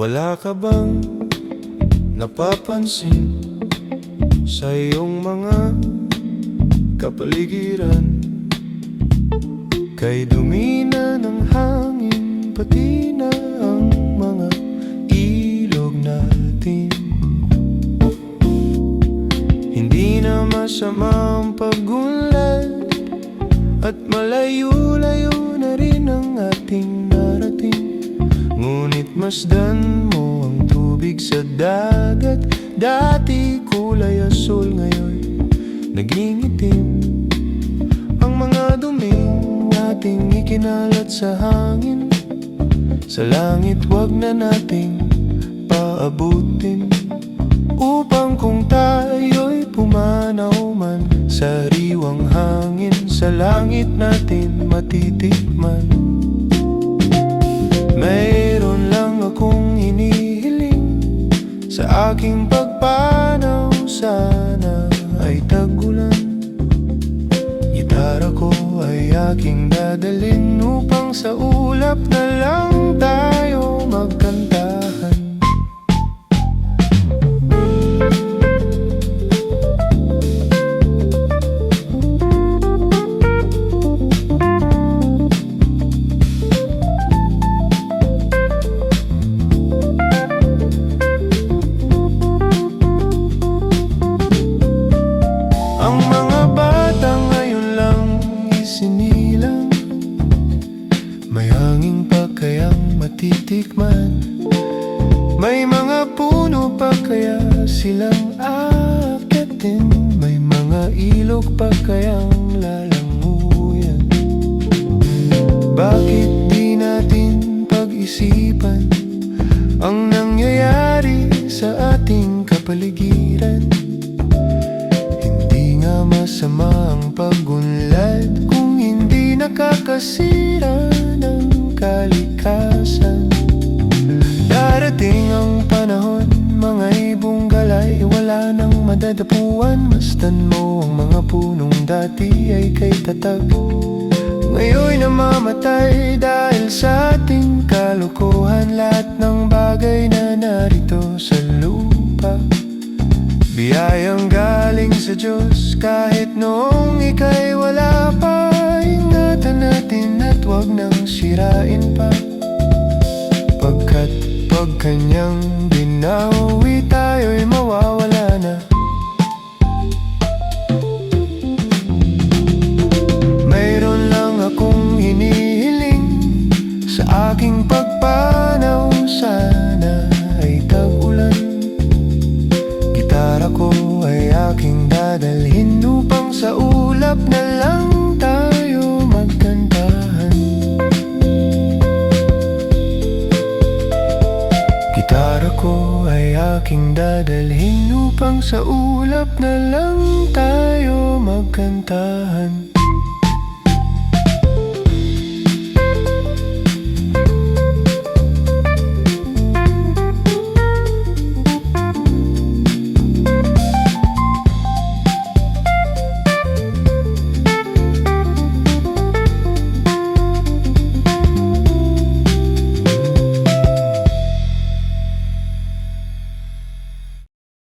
Wala ka bang napapansin sa iyong mga kapaligiran? Kay dumi na ng hangin, pati na ang mga ilog natin. Hindi na masama ang pagunlad, at malayo-layo na rin ang ating narating. Ngunit masdan mo ang tubig sa dagat. Dati kulay asul, ngayon naging itim. Ang mga duming ating ikinalat sa hangin, sa langit wag na nating paabutin. Upang kung tayo'y pumanaw man sa riwang hangin, sa langit natin matitikman. Mayroon lang akong hinihiling sa aking pagpanaw, sana ay tag-ulan. Gitara ko ay aking dadalhin upang sa ulap na lang tayo magkantahan. Ang mga bata ngayon lang isinilang, may hangin pa kayang matitikman, may mga puno pa kaya silang aakyatin, may mga ilog pa kayang lalanguyan. Bakit di natin pag-isipan ang nangyayari sa ating kapaligiran? Masama ang pagunlad kung hindi nakakasira ng kalikasan. Darating ang panahon, mga ibong galay wala nang madadapuan. Masdan mo ang mga punong dati ay kay tatag, ngayon'y namamatay dahil sa ating kalokohan. Lahat ng bagay na narito sa lupa, biyayang galing sa Diyos. Kahit noong ika'y wala pa, ingatan natin at huwag nang sirain pa, pagkat pag kanyang binawi tayo'y mawawala na. Mayroon lang akong hinihiling sa aking pagpanaw, sana ay tag-ulan. Gitara ko ay aking dadalhin upang sa ulap na lang tayo magkantahan. Gitara ko ay aking dadalhin upang sa ulap na lang